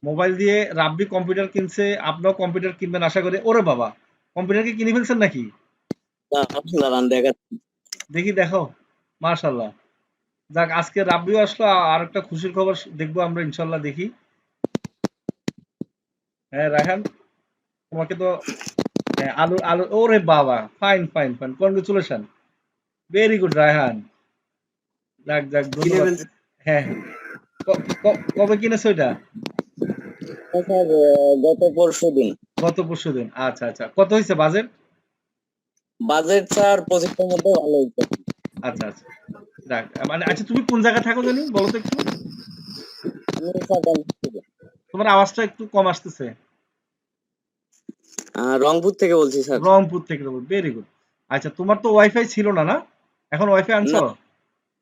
Mobile দিয়ে রাব্বি computer কিনছে, আপনিও কম্পিউটার কিনবেন আশা করি। ওরে বাবা, কম্পিউটার কি কিনে ফেলছেন নাকি? দাঁড়ান দেখা। দেখি দেখো, মাশাল্লাহ। যাক, আজকে রাব্বিও আসলো, আর একটা খুশির খবর দেখবো আমরা ইনশাল্লাহ, দেখি। হ্যাঁ রায়হান, তোমাকে তো আলু আলু, ওরে বাবা, fine fine fine, congratulation, very good Raihan. যাক যাক, কিনে ধন্যবাদ। ফেলছি হ্যাঁ হ্যাঁ। কবে কিনেছো এটা? স্যার, গত পরশু দিন। গত পরশু দিন, আচ্ছা আচ্ছা। কত হয়েছে বাজেট? বাজেট স্যার 25-এর মধ্যে ভালো হইতো। আচ্ছা আচ্ছা। যাক, মানে আচ্ছা, তুমি কোন জায়গায় থাকো জানি, বলো তো একটু। আমি স্যার রংপুর থেকে। তোমার আওয়াজটা একটু কম আসতেছে। রংপুর থেকে বলছি স্যার। রংপুর থেকে, ভেরি গুড। আচ্ছা, তোমার তো ওয়াইফাই ছিল না, না? এখন ওয়াইফাই আনছো? না,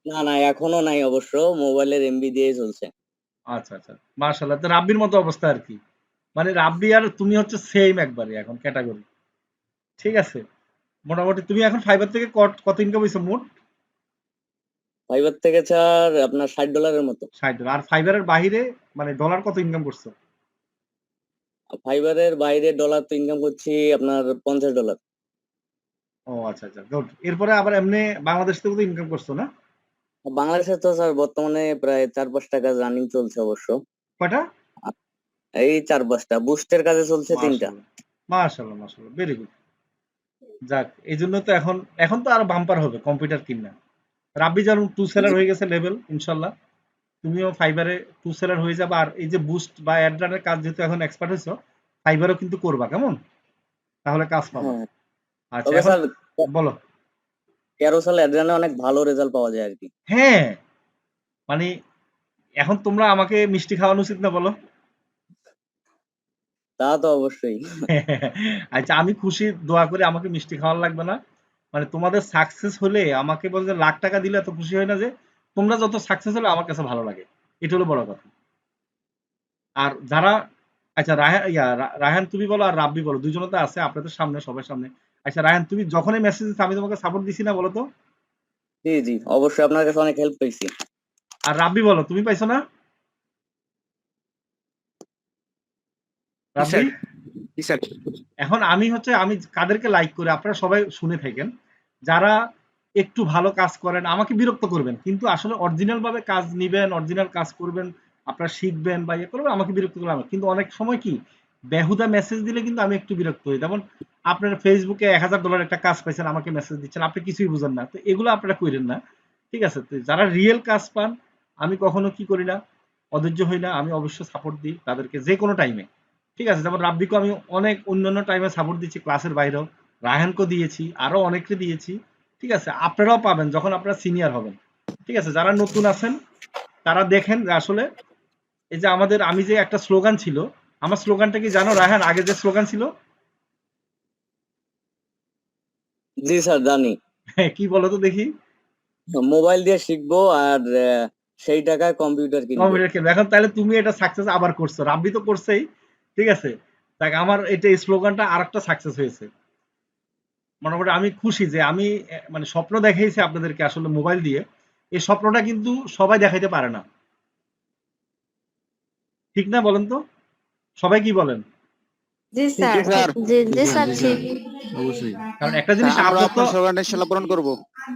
না, না, এখনো নাই অবশ্য, মোবাইলের এমবি দিয়েই চলছে। আচ্ছা আচ্ছা, মার্শাল্লাহ। তো রাব্বির মতো অবস্থা আর কি, মানে রাব্বি আর তুমি হচ্ছে সেম একবারে এখন ক্যাটাগরি। ঠিক আছে, মোটামুটি তুমি এখন ফাইবার থেকে কত ইনকাম হয়েছে মোট? ফাইবার থেকে স্যার আপনার $60 মতো। 60 ডলার। আর ফাইবারের বাইরে মানে ডলার কত ইনকাম করছো? ফাইবারের বাইরে ডলার তো ইনকাম করছি আপনার $50। ও আচ্ছা আচ্ছা, গুড। এরপরে আবার এমনি বাংলাদেশ থেকে তো ইনকাম করছো না? বাংলাদেশে তো স্যার বর্তমানে প্রায় 4-5 টাকা রানিং চলছে অবশ্য। কয়টা? এই 4-5টা বুস্টের কাজে চলছে 3টা। মাশাল্লাহ মাশাল্লাহ মাশাল্লাহ, ভেরি গুড। যাক, এই জন্য তো এখন এখন তো আরো বাম্পার হবে কম্পিউটার কিনা। রাব্বি যেমন টু সেলার হয়ে গেছে লেভেল, ইনশাল্লাহ তুমিও ফাইবারে টু সেলার হয়ে যাবে। আর এই যে বুস্ট বা অ্যাড রানের কাজ যেহেতু এখন এক্সপার্ট হয়েছো, ফাইবারও কিন্তু করবা, কেমন? তাহলে কাজ পাবা। হ্যাঁ, আচ্ছা তবে এখন স্যার বলো। ক্যারোসেল অ্যাড্রানে অনেক ভালো রেজাল্ট পাওয়া যায় আর কি। হ্যাঁ, মানে এখন তোমরা আমাকে মিষ্টি খাওয়ানো উচিত না, বলো? তা তো অবশ্যই। আচ্ছা, আমি খুশি, দোয়া করি আমাকে মিষ্টি খাওয়ানো লাগবে না। মানে তোমাদের সাকসেস হলে আমাকে বলতে লাখ টাকা দিলে এত খুশি হয় না, যে তোমরা যত সাকসেস হলে আমার কাছে ভালো লাগে, এটা হলো বড় কথা। আর যারা, আচ্ছা রায়হান, রায়হান তুমি বলো আর রাব্বি বলো, দুজনে তো আছে আপনাদের সামনে, সবার সামনে। আচ্ছা রায়হান, তুমি যখনই মেসেজ দিচ্ছ আমি তোমাকে সাপোর্ট দিছি না, বলো তো? জি, জি, অবশ্যই আপনার কাছে অনেক হেল্প পেয়েছি। আর রাব্বি বলো, তুমি পাইছো না? জি রাব্বি, স্যার, জি স্যার। এখন আমি হচ্ছে, আমি কাদেরকে লাইক করে আপনারা সবাই শুনে থাকেন, যারা একটু ভালো কাজ করেন আমাকে বিরক্ত করবেন, কিন্তু আসলে অরিজিনাল ভাবে কাজ নিবেন, অরিজিনাল কাজ করবেন, আপনারা শিখবেন বা ইয়ে করবেন, আমাকে বিরক্ত করবেন। কিন্তু অনেক সময় কি, বেহুদা মেসেজ দিলে কিন্তু আমি একটু বিরক্ত হই। যেমন আপনার ফেসবুকে $1000 একটা কাজ পাইছেন, আমাকে মেসেজ দিচ্ছেন, আপনি কিছুই বুঝেন না, তো এগুলো আপনারা কইরেন না। ঠিক আছে, তো যারা রিয়েল কাজ পান, আমি কখনো কি করি না, অধৈর্য হই না, আমি অবশ্যই সাপোর্ট দিই তাদেরকে যে কোনো টাইমে। ঠিক আছে, যেমন রাব্বিকে আমি অনেক অন্যান্য টাইমে সাপোর্ট দিচ্ছি, ক্লাসের বাইরেও রায়হানকে দিয়েছি, আরো অনেককে দিয়েছি। ঠিক আছে, আপনারাও পাবেন যখন আপনারা সিনিয়র হবেন। ঠিক আছে, যারা নতুন আছেন তারা দেখেন যে আসলে এই যে আমাদের, আমি যে একটা স্লোগান ছিল, আমার স্লোগানটা কি জানো রায়হান, আগে যে স্লোগান ছিল? জি স্যার, জানি। হ্যাঁ, কি বলো তো দেখি। মোবাইল দিয়ে শিখবো আর সেই টাকায় কম্পিউটার কিনবো। কম্পিউটার খেলবে। এখন তাহলে তুমি এটা সাকসেস আবার করছো, রাব্বি তো করছেই। ঠিক আছে, দেখ আমার এটা এই স্লোগানটা আর একটা সাকসেস হয়েছে। মোটামুটি আমি খুশি যে আমি মানে স্বপ্ন দেখাইছি আপনাদেরকে আসলে মোবাইল দিয়ে। এই স্বপ্নটা কিন্তু সবাই দেখাইতে পারে না, ঠিক না বলেন তো? সবাই কি বলেন? জি জি স্যার, স্যার, জি জি জি স্যার, স্যার, জি স্যার, ঠিক। অবশ্যই। কারণ একটা তা জিনিস, আমরা আপনার তো, আপনার স্লোগানটা ইনশাল্লাহ পূরণ করবো।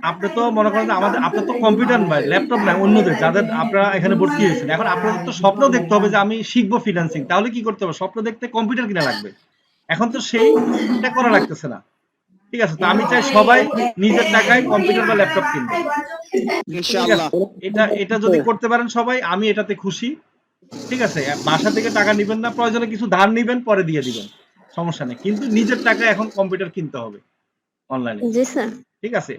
আপনি তো মনে করেন যে আমাদের, আপনার তো কম্পিউটার নাই, ল্যাপটপ নাই, অন্যদের যাদের আপনারা এখানে ভর্তি হয়েছেন, এখন আপনাদের তো স্বপ্ন দেখতে হবে যে আমি শিখবো ফ্রিল্যান্সিং, তাহলে কি করতে হবে, স্বপ্ন দেখতে কম্পিউটার কিনা লাগবে। এখন তো সেইটা করা লাগতেছে না। ঠিক আছে, তো আমি চাই সবাই নিজের টাকায় কম্পিউটার বা ল্যাপটপ কিনবেন। ঠিক ইনশাআল্লাহ। আছে, এটা এটা যদি করতে পারেন সবাই, আমি এটাতে খুশি। ঠিক আছে, বাসা থেকে টাকা নিবেন না, প্রয়োজনে কিছু ধার নিবেন, পরে দিয়ে দিবেন, সমস্যা নেই, কিন্তু নিজের টাকায় এখন কম্পিউটার কিনতে হবে অনলাইনে। জি স্যার। ঠিক আছে।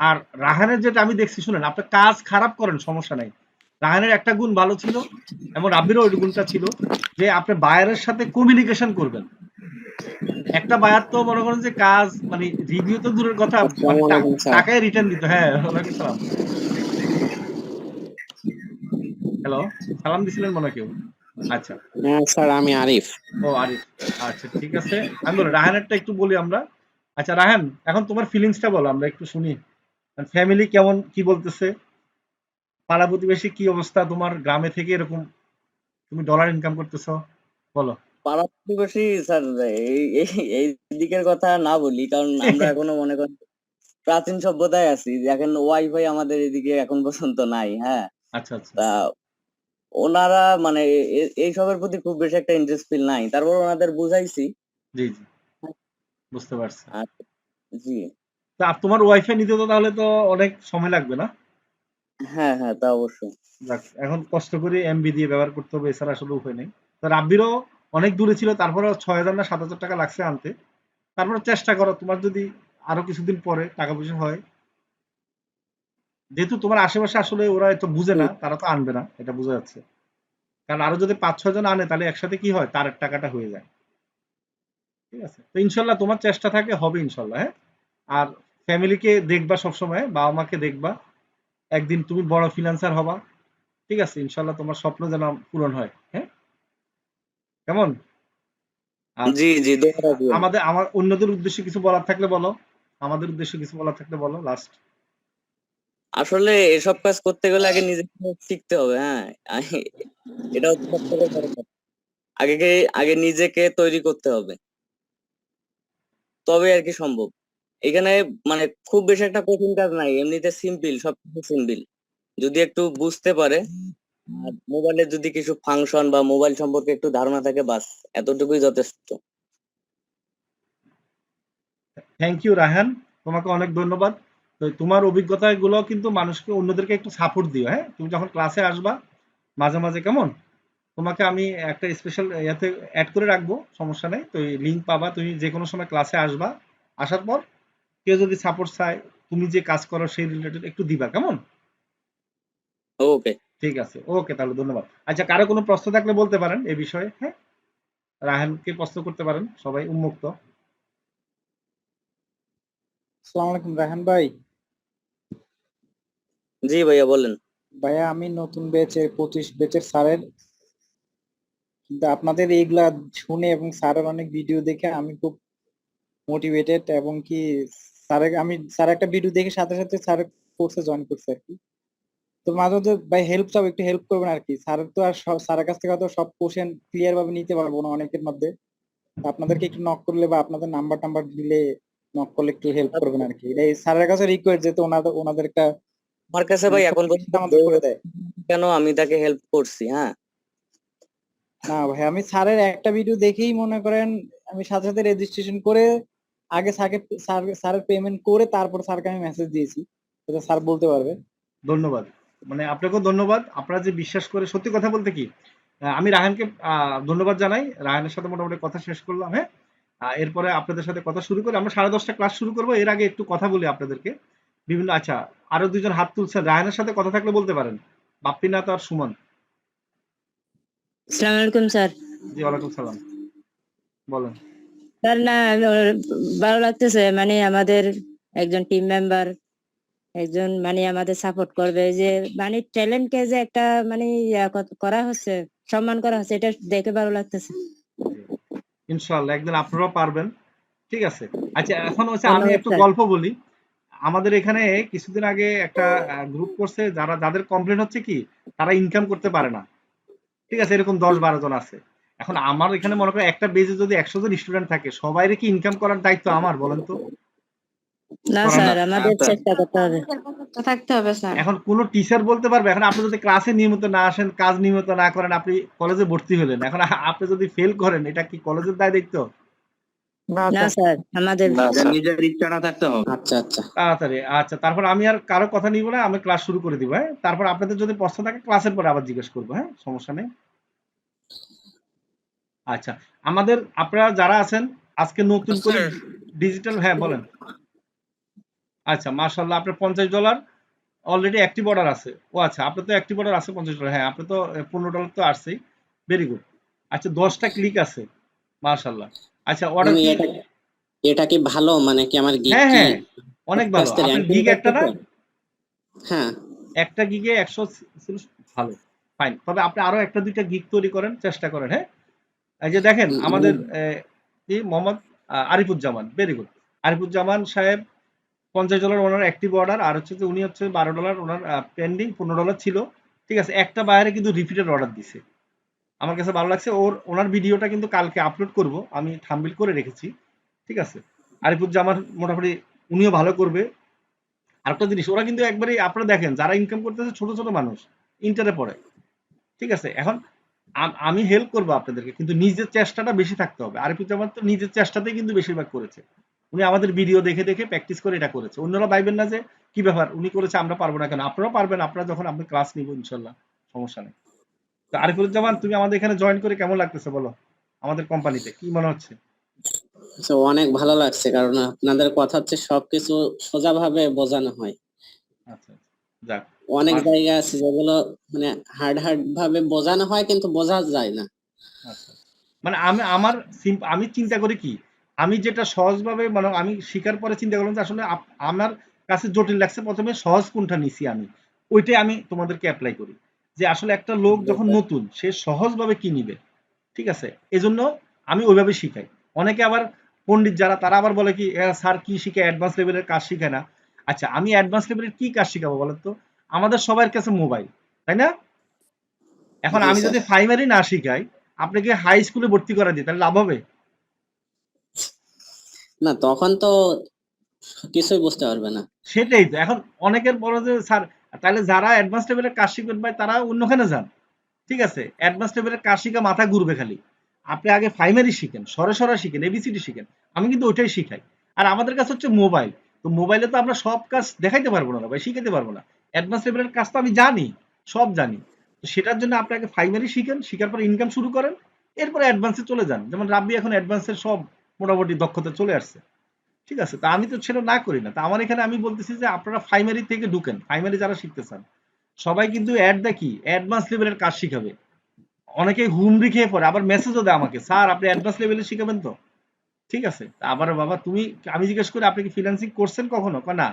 আর রাহানের যেটা আমি দেখছি, শুনেন, আপনি কাজ খারাপ করেন সমস্যা নাই, রাহানের একটা গুণ ভালো ছিল, এবং রাব্বিরও ওই গুণটা ছিল, যে আপনি বায়ারের সাথে কমিউনিকেশন করবেন। একটা বায়ার তো মনে করেন যে কাজ মানে রিভিউ তো দূরের কথা, মানে আসসালামু আলাইকুম স্যার। টাকায় রিটার্ন দিত। হ্যাঁ, ওয়ালাইকুম সালাম। হ্যালো, সালাম দিছিলেন মনে হয় কেউ। আচ্ছা। হ্যাঁ স্যার, আমি আরিফ। ও আরিফ, আচ্ছা ঠিক আছে। আমি বলি রাহানেরটা একটু বলি আমরা। আচ্ছা রাহান, এখন তোমার ফিলিংসটা বলো, আমরা একটু শুনি। ফ্যামিলি কেমন, কি বলতেছে, পাড়া প্রতিবেশী কি অবস্থা, তোমার গ্রামে থেকে এরকম তুমি ডলার ইনকাম করতেছো? বলো। পাড়া প্রতিবেশী স্যার, এই দিকের কথা না বলি, কারণ আমরা এখনো মনে করেন প্রাচীন সভ্যতায় আছি। দেখেন ওয়াইফাই আমাদের এদিকে এখন পর্যন্ত নাই। হ্যাঁ, আচ্ছা আচ্ছা। তা ওনারা মানে এইসবের প্রতি খুব বেশি একটা ইন্টারেস্ট ফিল নাই, তারপর ওনাদের বুঝাইছি। জি জি, বুঝতে পারছি। আর জি, তা তোমার ওয়াইফাই নিতে তো তাহলে তো অনেক সময় লাগবে না? হ্যাঁ হ্যাঁ, তা অবশ্যই। যাক, এখন কষ্ট করে এমবি দিয়ে ব্যবহার করতে হবে, এছাড়া আসলে উপায় নেই। তো রাব্বিরও অনেক দূরে ছিল, তারপরে ৬,০০০ না ৭,০০০ টাকা লাগছে আনতে। তারপরে চেষ্টা করো, তোমার যদি আরো কিছুদিন পরে টাকা পয়সা হয়, যেহেতু তোমার আশেপাশে আসলে ওরা এত বুঝে না, তারা তো আনবে না, এটা বোঝা যাচ্ছে। কারণ আরো যদি ৫-৬ জন আনে তাহলে একসাথে কি হয়, তার টাকাটা হয়ে যায়। ঠিক আছে, তো ইনশাল্লাহ তোমার চেষ্টা থাকে, হবে ইনশাল্লাহ। হ্যাঁ, আর ফ্যামিলিকে দেখবা সবসময়, বাবা মাকে দেখবা, একদিন তুমি বড় ফ্রিল্যান্সার হবা। ঠিক আছে, ইনশাল্লাহ তোমার স্বপ্ন যেন পূরণ হয়। হ্যাঁ, কেমন? আর জি জি, দোয়া রাখবেন। আমার অন্যদের উদ্দেশ্যে কিছু বলার থাকলে বলো, আমাদের উদ্দেশ্যে কিছু বলার থাকলে বলো লাস্ট। আসলে এসব কাজ করতে গেলে আগে নিজেকে শিখতে হবে। হ্যাঁ, এটা হচ্ছে সবথেকে বড় কথা। আগে নিজেকে তৈরি করতে হবে, তবে আর কি সম্ভব। এখানে মানে খুব বেশি একটা কঠিন কাজ নাই, এমনিতে সিম্পল, সবকিছু সিম্পল। যদি একটু বুঝতে পারে, আর মোবাইলের যদি কিছু ফাংশন বা মোবাইল সম্পর্কে একটু ধারণা থাকে, বাস এতটুকুই যথেষ্ট। থ্যাংক ইউ রায়হান, তোমাকে অনেক ধন্যবাদ। তো তোমার অভিজ্ঞতাগুলো কিন্তু মানুষকে, অন্যদেরকে একটু সাপোর্ট দিও। হ্যাঁ, তুমি যখন ক্লাসে আসবা মাঝে মাঝে, কেমন? তোমাকে আমি একটা স্পেশাল ইয়াতে অ্যাড করে রাখবো, সমস্যা নেই। তো এই লিঙ্ক পাবা, তুমি যে কোনো সময় ক্লাসে আসবা। আসার পর কেউ যদি সাপোর্ট চায়, তুমি যে কাজ করো সেই রিলেটেড একটু দিবা, কেমন? ওকে। ঠিক আছে, ওকে, তাহলে ধন্যবাদ। আচ্ছা, কারো কোনো প্রশ্ন থাকলে বলতে পারেন এই বিষয়ে। হ্যাঁ, রায়হানকে প্রশ্ন করতে পারেন, সবাই উন্মুক্ত। আসসালামু আলাইকুম রায়হান ভাই। জি ভাইয়া, বলেন। ভাইয়া আমি নতুন ব্যাচের 25 ব্যাচের স্যারের, কিন্তু আপনাদের এইগুলা শুনে এবং স্যারের অনেক ভিডিও দেখে আমি খুব মোটিভেটেড, এবং কি স্যার একটা ভিডিও দেখে সাথে সাথে স্যারের কোর্সে জয়েন করছে আর কি। তো মাঝে মধ্যে ভাই হেল্প চাও, একটু হেল্প করবেন আর কি। স্যারের তো আর স্যারের কাছ থেকে হয়তো সব কোশ্চেন ক্লিয়ার ভাবে নিতে পারবো না অনেকের মধ্যে। তো আপনাদেরকে একটু নক করলে বা আপনাদের নাম্বার টাম্বার দিলে নক করলে একটু হেল্প করবেন আর কি। এটাই স্যারের কাছে রিকোয়েস্ট, যেহেতু ওনাদের একটা আমার কাছে মানে ভাই সব এখন কিছু পর্যন্ত আমাদের করে দেয়। কেন আমি তাকে হেল্প করছি? হ্যাঁ, না ভাই, আমি স্যারের একটা ভিডিও দেখেই মনে করেন আমি সাথে সাথে রেজিস্ট্রেশন করে আগে স্যারের পেমেন্ট করে তারপর স্যারকে আমি মেসেজ দিয়েছি, সেটা স্যার বলতে পারবে। ধন্যবাদ, মানে আপনাকেও ধন্যবাদ। আপনারা যে বিশ্বাস করে, সত্যি কথা বলতে কি, আমি রায়হানকে ধন্যবাদ জানাই। রায়হানের সাথে মোটামুটি কথা শেষ করলাম। হ্যাঁ, এরপরে আপনাদের সাথে কথা শুরু করি। আমরা 10:30 ক্লাস শুরু করবো। এর আগে একটু কথা বলি আপনাদেরকে বিভিন্ন। আচ্ছা, আরো দুজন হাত তুলছেন, রায়হানের সাথে কথা থাকলে বলতে পারেন, বাপ্পিনাথ আর সুমন। আসসালামু আলাইকুম স্যার। জি, ওয়ালাইকুম সালাম, বলেন। স্যার না, ভালো লাগতেছে, মানে আমাদের একজন টিম মেম্বার, একজন মানে আমাদের সাপোর্ট করবে, যে মানে ট্যালেন্টকে যে একটা মানে করা হচ্ছে, সম্মান করা হচ্ছে, এটা দেখে ভালো লাগতেছে। জি, ইনশাল্লাহ একদিন আপনারাও পারবেন। ঠিক আছে। আচ্ছা, এখন হচ্ছে আমি ধন্যবাদ একটু স্যার। গল্প বলি। আমাদের এখানে কিছুদিন আগে একটা গ্রুপ করছে, যাদের কমপ্লেন হচ্ছে কি, তারা ইনকাম করতে পারে না। ঠিক আছে, এরকম 10-12 জন আছে। এখন আমার এখানে মনে করেন একটা বেজে যদি 100 জন স্টুডেন্ট থাকে, সবাইরে কি ইনকাম করার দায়িত্ব আমার, বলেন তো? না করার না। স্যার, আমাদের চেষ্টা করতে হবে। থাকতে হবে স্যার। এখন কোন টিচার বলতে পারবে, এখন আপনি যদি ক্লাসে নিয়মিত না আসেন, কাজ নিয়মিত না করেন, আপনি কলেজে ভর্তি হলেন, এখন আপনি যদি ফেল করেন, এটা কি কলেজের দায় দায়িত্ব? না স্যার, আমাদের নিজের ইচ্ছাটা থাকতে হবে। আচ্ছা আচ্ছা। তাড়াতাড়ি। আচ্ছা, তারপর আমি আর কারো কথা নিব না, আমি ক্লাস শুরু করে দিব। হ্যাঁ, তারপর আপনাদের যদি প্রশ্ন থাকে ক্লাসের পরে আবার জিজ্ঞেস করবো। হ্যাঁ, সমস্যা নেই। আচ্ছা, আমাদের আপনারা যারা আছেন, আজকে নতুন করে ডিজিটাল, হ্যাঁ বলেন। আচ্ছা, মাশাআল্লাহ, আপনার $50 অলরেডি অ্যাক্টিভ অর্ডার আছে। ও আচ্ছা, আপনার তো অ্যাক্টিভ অর্ডার আছে $50। হ্যাঁ, আপনি তো $15 তো আসছেই। Very good. আচ্ছা, 10টা ক্লিক আছে, মাশাআল্লাহ। আচ্ছা, অর্ডার মানে কি? এটা কি ভালো, মানে কি আমার গিগ হ্যাঁ কি হ্যাঁ, অনেক আস্তে ভালো। আস্তে আপনার র্যাঙ্কিং গিগ একটা না? করতেছে? হ্যাঁ। একটা গিগে 100 ছিল, ভালো, ফাইন। তবে আপনি আরো একটা দুইটা গিগ তৈরি করেন, চেষ্টা করেন। হ্যাঁ, এই যে দেখেন মানে আমাদের কি মোহাম্মদ আরিফুজ্জামান, ভেরি গুড। আরিফুজ্জামান সাহেব $50 ওনার অ্যাক্টিভ অর্ডার, আর হচ্ছে যে উনি হচ্ছে $12 ওনার পেন্ডিং, $15 ছিল। ঠিক আছে, একটা বাইরে কিন্তু রিপিটেড অর্ডার দিছে। আমার কাছে ভালো লাগছে। ওনার ভিডিওটা কিন্তু কালকে আপলোড করব, আমি থাম্বনেল করে রেখেছি, ঠিক আছে। আরিফুজ্জামান মোটামুটি উনিও ভালো করবে। আরেকটা জিনিস, ওরা কিন্তু একবারে আপনারা দেখেন যারা ইনকাম করতেছে ছোট ছোট মানুষ, ইন্টারে পড়ে, ঠিক আছে। এখন আমি হেল্প করবো আপনাদেরকে, কিন্তু নিজের চেষ্টাটা বেশি থাকতে হবে। আরিফুজ্জামান তো নিজের চেষ্টাতেই কিন্তু বেশিরভাগ করেছে, উনি আমাদের ভিডিও দেখে দেখে প্র্যাকটিস করে এটা করেছে। অন্যরা ভাইবেন না যে কি ব্যাপার উনি করেছে আমরা পারবো না কেন, আপনারাও পারবেন, আপনারা যখন আপনি ক্লাস নিব ইনশাল্লাহ, সমস্যা নেই। তো আরিফুজ্জামান, তুমি আমাদের এখানে জয়েন করে কেমন লাগতেছে বলো, আমাদের কোম্পানিতে কি মনে হচ্ছে? তো অনেক ভালো লাগছে, কারণ আপনাদের কথা হচ্ছে সবকিছু সোজাভাবে বোঝানো হয়। আচ্ছা, যাক, অনেক জায়গা আছে যেগুলো মানে হার্ড ভাবে বোঝানো হয় কিন্তু বোঝা যায় না। আচ্ছা, মানে আমি চিন্তা করি কি, আমি যেটা সহজভাবে মানে আমি শিখার পরে চিন্তা করলাম যে আসলে আমার কাছে জটিল লাগছে, প্রথমে সহজ কোনটা নিছি আমি, ওইটাই আমি তোমাদেরকে অ্যাপ্লাই করি, যে আসলে একটা লোক যখন নতুন সে সহজভাবে কি নিবে, ঠিক আছে। এজন্য আমি ওইভাবে শিখাই। অনেকে আবার পণ্ডিত যারা তারা আবার বলে কি স্যার কি শিখায়, অ্যাডভান্স লেভেলের কাজ শিখায় না। আচ্ছা, আমি অ্যাডভান্স লেভেলের কি কাজ শিখাবো বলেন তো? আমাদের সবার কাছে মোবাইল, তাই না? এখন জি আমি স্যার। যদি প্রাইমারি না শিখাই, আপনাকে হাই স্কুলে ভর্তি করা দিই, তাহলে লাভ হবে? না, তখন তো কিছুই বুঝতে পারবে না। সেটাই তো। এখন অনেকের বড় যে স্যার, তাহলে যারা অ্যাডভান্স লেভেলের কাজ শিখবেন ভাই তারা অন্যখানে যান, ঠিক আছে। অ্যাডভান্স লেভেলের কাজ শিখা মাথা ঘুরবে খালি। আপনি আগে প্রাইমারি শিখেন, সরা শিখেন, এবিসিডি শিখেন। আমি কিন্তু ওইটাই শিখাই। আর আমাদের কাছে হচ্ছে মোবাইল, তো মোবাইলে তো আমরা সব কাজ দেখাইতে পারবো না ভাই, শিখাইতে পারবো না। অ্যাডভান্স লেভেলের কাজ তো আমি জানি, সব জানি। তো সেটার জন্য আপনাকে প্রাইমারি শিখেন, শিখার পরে ইনকাম শুরু করেন, এরপরে অ্যাডভান্সে চলে যান। যেমন রাব্বি এখন অ্যাডভান্সের সব মোটামুটি দক্ষতা চলে আসছে, ঠিক আছে। তা আমি তো সেটা না করি না। তা আমার এখানে আমি বলতেছি যে আপনারা প্রাইমারি থেকে ঢুকেন, প্রাইমারি যারা শিখতে চান সবাই কিন্তু অ্যাডভান্স লেভেলের কাজ শিখাবে। অনেকে হুমড়ি খেয়ে পড়ে, আবার মেসেজও দেয় আমাকে, স্যার আপনি অ্যাডভান্স লেভেলে শিখাবেন তো, ঠিক আছে। তা আবার বাবা তুমি, আমি জিজ্ঞেস করি আপনি কি ফ্রিল্যান্সিং করছেন কখনো, না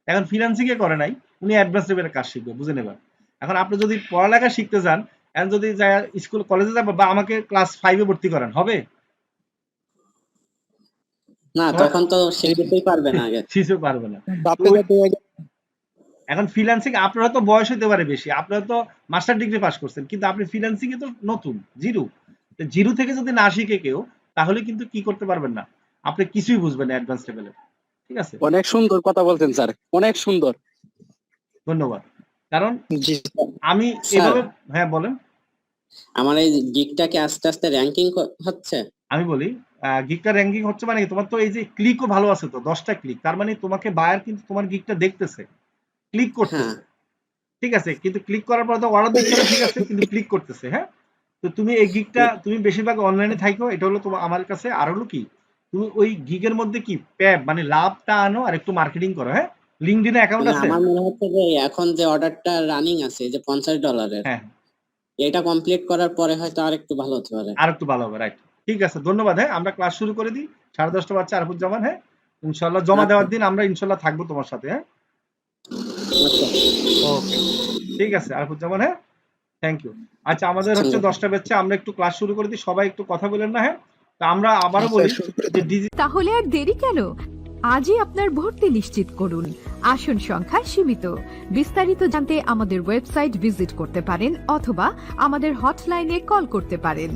এখন ফ্রিল্যান্সিং এ করে নাই, উনি অ্যাডভান্স লেভেলের কাজ শিখবে, বুঝে নেবেন। এখন আপনি যদি পড়ালেখা শিখতে চান, এখন যদি স্কুল কলেজে যাবেন বা আমাকে ক্লাস 5-এ ভর্তি করেন, হবে? না, তখন তো শিখতেই পারবে না আগে। শিখতে পারবে না। এখন ফ্রিল্যান্সিং আপনার হয়তো বয়স হতে পারে বেশি, আপনার তো মাস্টার ডিগ্রি পাস করছেন, কিন্তু আপনি ফ্রিল্যান্সিং এ তো নতুন, জিরো। জিরো থেকে যদি না শিখে কেউ, তাহলে কিন্তু কি করতে পারবেন না, আপনি কিছুই বুঝবেন না অ্যাডভান্স লেভেলে, ঠিক আছে। অনেক সুন্দর কথা বলছেন স্যার, অনেক সুন্দর। ধন্যবাদ। কারণ জি আমি স্যার, এভাবে, হ্যাঁ বলেন। আমার এই গিগটা কি আস্তে আস্তে র্যাঙ্কিং হচ্ছে? আমি বলি, গিগটা র্যাঙ্কিং হচ্ছে মানে কি, তোমার তো এই যে ক্লিকও ভালো আছে তো, 10টা ক্লিক, তার মানে তোমাকে বায়ার কিন্তু তোমার গিগটা দেখতেছে, ক্লিক হ্যাঁ। করতেছে, ঠিক আছে। কিন্তু ক্লিক করার পর তো অর্ডার দিচ্ছে না, ঠিক আছে, কিন্তু ক্লিক করতেছে, হ্যাঁ। তো তুমি এই গিগটা তুমি বেশিরভাগ অনলাইনে থাকো, এটা হলো তোমার আমার কাছে। আর হলো কি, তুমি ওই গিগের মধ্যে কি প্যাব মানে লাভটা আনো আর একটু মার্কেটিং করো, হ্যাঁ। লিঙ্কডইনে অ্যাকাউন্ট মানে আছে? আমার মনে হচ্ছে যে এখন যে অর্ডারটা রানিং আছে, এই যে $50, হ্যাঁ, এটা কমপ্লিট করার পরে হয়তো আর একটু ভালো হতে পারে। আর একটু ভালো হবে, রাইট। ঠিক আছে, ধন্যবাদ। হ্যাঁ, আমরা ক্লাস শুরু করে দিই। 10:30 বাজছে, আরিফুজ্জামান, হ্যাঁ। ইনশাল্লাহ জমা দেওয়ার দিন আমরা ইনশাল্লাহ থাকবো তোমার সাথে, হ্যাঁ। আচ্ছা, ওকে, ঠিক আছে আরিফুজ্জামান, হ্যাঁ, থ্যাংক ইউ। আচ্ছা, আমাদের হচ্ছে 10টা বেজছে, আমরা একটু ক্লাস শুরু করে দিই, সবাই একটু কথা বলেন না, হ্যাঁ। তা আমরা আবারও বলি যে তাহলে আর দেরি কেন, আজই আপনার ভর্তি নিশ্চিত করুন। আসন সংখ্যা সীমিত। বিস্তারিত জানতে আমাদের ওয়েবসাইট ভিজিট করতে পারেন অথবা আমাদের হটলাইনে কল করতে পারেন।